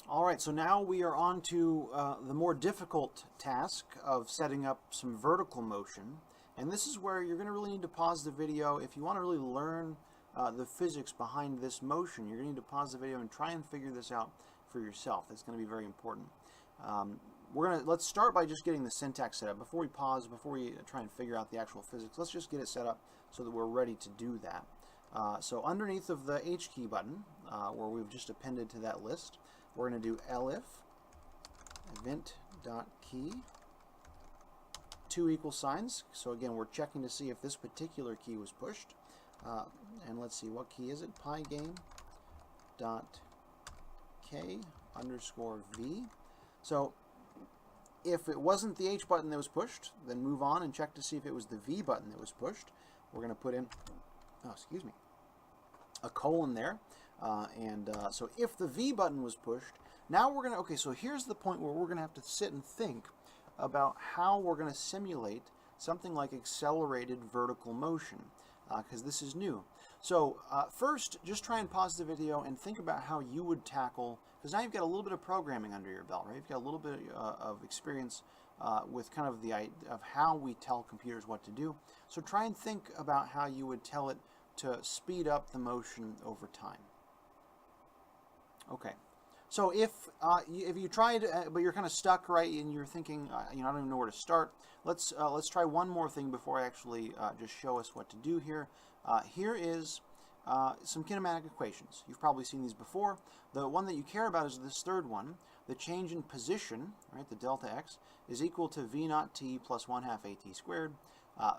Alright, so now we are on to the more difficult task of setting up some vertical motion. And this is where you're going to really need to pause the video. If you want to really learn the physics behind this motion, you're going to need to pause the video and try and figure this out for yourself. That's going to be very important. Let's start by just getting the syntax set up. Before we pause, before we try and figure out the actual physics, let's just get it set up so that we're ready to do that. So underneath of the H key button, where we've just appended to that list, we're going to do elif event.key, two equal signs. So again, we're checking to see if this particular key was pushed. And let's see, what key is it? Pygame dot k underscore v. So if it wasn't the H button that was pushed, then move on and check to see if it was the V button that was pushed. We're going to put in, a colon there. So if the V button was pushed, now we're going to, okay, so here's the point where we're going to have to sit and think about how we're going to simulate something like accelerated vertical motion, because this is new. So first, just try and pause the video and think about how you would tackle, because now you've got a little bit of programming under your belt, right? You've got a little bit of experience with kind of the idea of how we tell computers what to do. So try and think about how you would tell it to speed up the motion over time. Okay, so if you tried, but you're kind of stuck, right, and you're thinking, I don't even know where to start. Let's try one more thing before I actually just show us what to do here. Here is some kinematic equations. You've probably seen these before. The one that you care about is this third one. The change in position, right, the delta x, is equal to v naught t plus 1/2 at squared.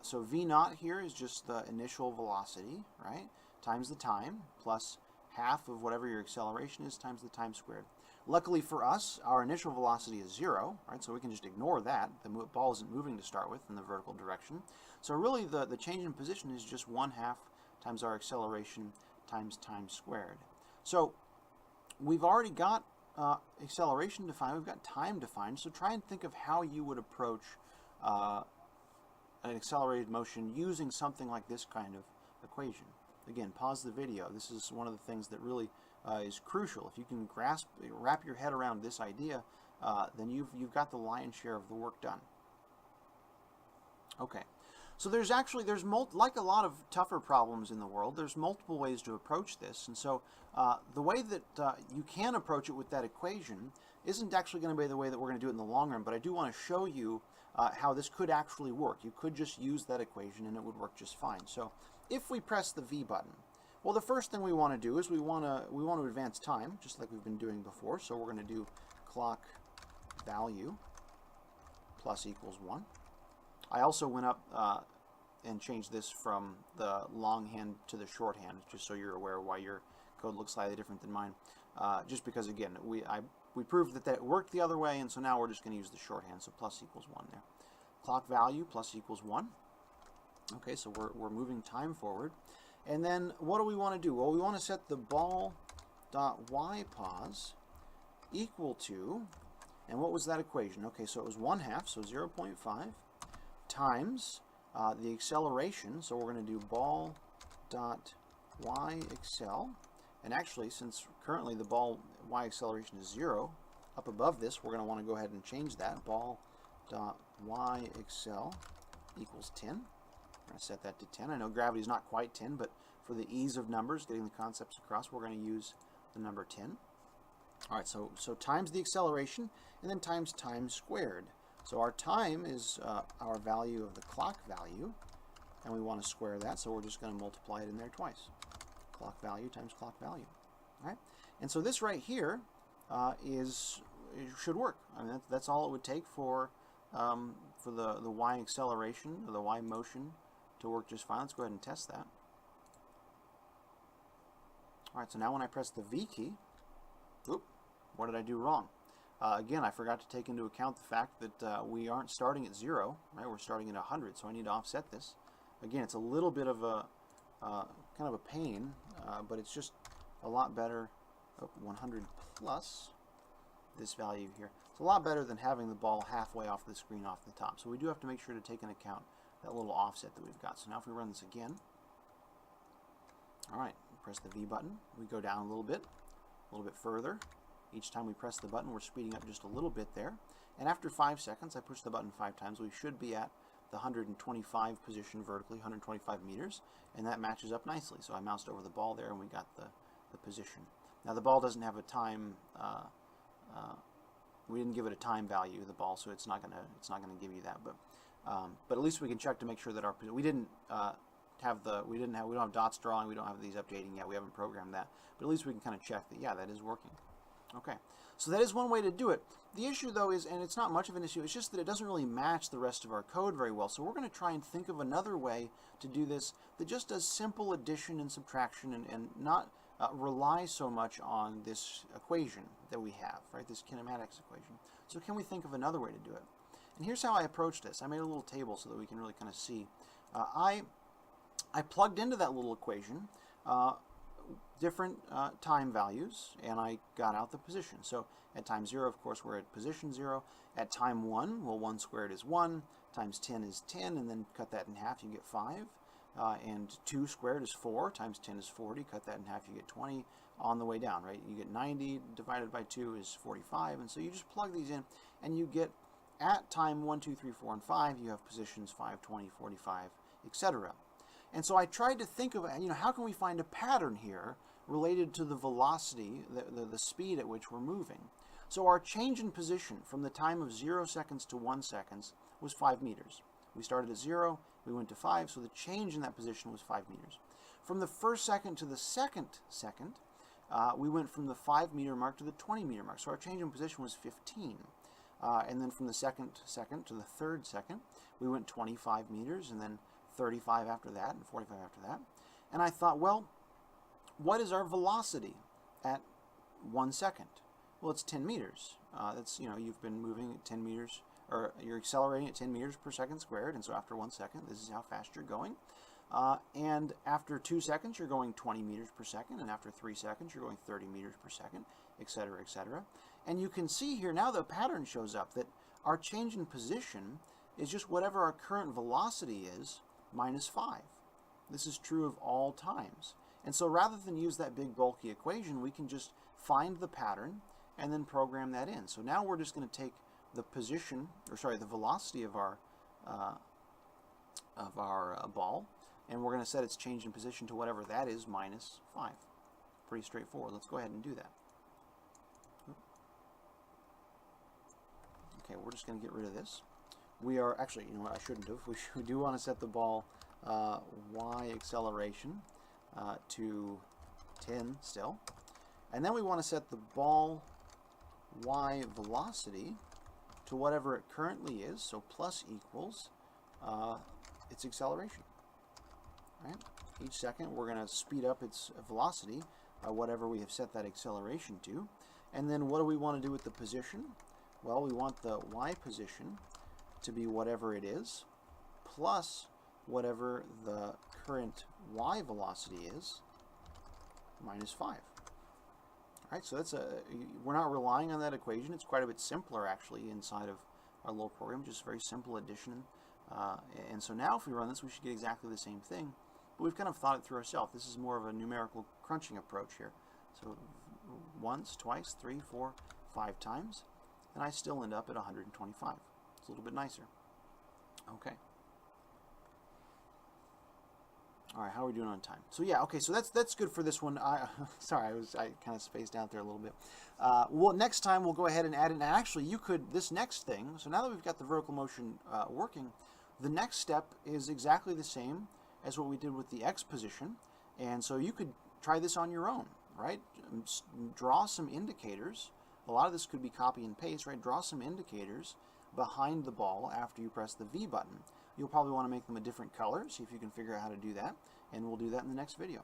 So v naught here is just the initial velocity, right, times the time, plus half of whatever your acceleration is times the time squared. Luckily for us, our initial velocity is 0, right, so we can just ignore that. The ball isn't moving to start with in the vertical direction. So really the change in position is just 1/2 times our acceleration times time squared. So we've already got acceleration defined, we've got time defined, so try and think of how you would approach an accelerated motion using something like this kind of equation. Again, pause the video. This is one of the things that really is crucial. If you can wrap your head around this idea, then you've got the lion's share of the work done. Okay, so like a lot of tougher problems in the world, there's multiple ways to approach this, and so the way that you can approach it with that equation isn't actually going to be the way that we're going to do it in the long run, but I do want to show you how this could actually work. You could just use that equation and it would work just fine. So if we press the V button, well, the first thing we want to do is we want to advance time, just like we've been doing before. So we're going to do clock value plus equals 1. I also went up and changed this from the longhand to the shorthand, just so you're aware why your code looks slightly different than mine. Just because, again, we proved that it worked the other way, and so now we're just going to use the shorthand, so plus equals 1 there. Clock value plus equals 1. Okay, so we're moving time forward. And then what do we want to do? Well, we want to set the ball.y pause equal to, and what was that equation? Okay, so it was 1/2, so 0.5, times the acceleration, so we're going to do ball.y accel. And actually, since currently the ball y acceleration is 0, up above this, we're going to want to go ahead and change that. Ball.y accel equals 10. We're going to set that to 10. I know gravity is not quite 10, but for the ease of numbers, getting the concepts across, we're going to use the number 10. All right, so times the acceleration, and then times time squared. So our time is our value of the clock value, and we want to square that, so we're just going to multiply it in there twice. Clock value times clock value. All right, and so this right here it should work. I mean, that's all it would take for the y acceleration, or the y motion, to work just fine. Let's go ahead and test that. All right, so now when I press the V key, what did I do wrong? Again, I forgot to take into account the fact that we aren't starting at 0, right? We're starting at 100, so I need to offset this. Again, it's a little bit of a kind of a pain, but it's just a lot better. 100 plus this value here. It's a lot better than having the ball halfway off the screen off the top. So we do have to make sure to take into account that little offset that we've got. So now if we run this again, all right, press the V button. We go down a little bit further, Each time we press the button, we're speeding up just a little bit there. And after 5 seconds, I push the button 5 times, we should be at the 125 position vertically, 125 meters, and that matches up nicely. So I moused over the ball there, and we got the position. Now the ball doesn't have a time. We didn't give it a time value, the ball, so it's not gonna give you that. But at least we can check to make sure that we don't have dots drawing, we don't have these updating yet, we haven't programmed that. But at least we can kind of check that, yeah, that is working. Okay, so that is one way to do it. The issue though is, and it's not much of an issue, it's just that it doesn't really match the rest of our code very well. So we're going to try and think of another way to do this that just does simple addition and subtraction and not rely so much on this equation that we have, right? This kinematics equation. So can we think of another way to do it? And here's how I approached this. I made a little table so that we can really kind of see. I plugged into that little equation different time values, and I got out the position. So at time 0, of course, we're at position 0. At time 1, well, 1 squared is 1, times 10 is 10, and then cut that in half, you get 5. And 2 squared is 4, times 10 is 40, cut that in half, you get 20 on the way down, right? You get 90 divided by 2 is 45, and so you just plug these in, and you get, at time 1, 2, 3, 4, and 5, you have positions 5, 20, 45, etc. And so I tried to think of, how can we find a pattern here related to the velocity, the speed at which we're moving. So our change in position from the time of 0 seconds to 1 seconds was 5 meters. We started at 0, we went to 5, so the change in that position was 5 meters. From the first second to the second second, we went from the 5 meter mark to the 20 meter mark. So our change in position was 15. And then from the second second to the third second, we went 25 meters, and then 35 after that, and 45 after that. And I thought, well, what is our velocity at 1 second? Well, it's 10 meters. That's, you've been moving at 10 meters, or you're accelerating at 10 meters per second squared, and so after 1 second, this is how fast you're going. And after 2 seconds, you're going 20 meters per second, and after 3 seconds, you're going 30 meters per second, etc., etc. And you can see here now the pattern shows up that our change in position is just whatever our current velocity is minus 5. This is true of all times. And so rather than use that big bulky equation, we can just find the pattern and then program that in. So now we're just going to take the position, the velocity of our ball, and we're going to set its change in position to whatever that is minus 5. Pretty straightforward. Let's go ahead and do that. Okay, we're just going to get rid of this. We are actually, I shouldn't have. We do want to set the ball y acceleration to 10 still. And then we want to set the ball y velocity to whatever it currently is, so plus equals its acceleration. Right? Each second we're going to speed up its velocity by whatever we have set that acceleration to. And then what do we want to do with the position? Well, we want the y position to be whatever it is, plus whatever the current y velocity is, minus 5. All right, so we're not relying on that equation. It's quite a bit simpler, actually, inside of our little program, just very simple addition. And so now if we run this, we should get exactly the same thing. But we've kind of thought it through ourselves. This is more of a numerical crunching approach here. So once, twice, 3, 4, 5 times, and I still end up at 125. It's a little bit nicer. Okay. All right, how are we doing on time? So yeah, okay, so that's good for this one. Sorry, I kind of spaced out there a little bit. Well, next time we'll go ahead and add it. And actually, this next thing, so now that we've got the vertical motion working, the next step is exactly the same as what we did with the X position. And so you could try this on your own, right? Draw some indicators. A lot of this could be copy and paste, right? Draw some indicators behind the ball after you press the V button. You'll probably want to make them a different color, see if you can figure out how to do that, and we'll do that in the next video.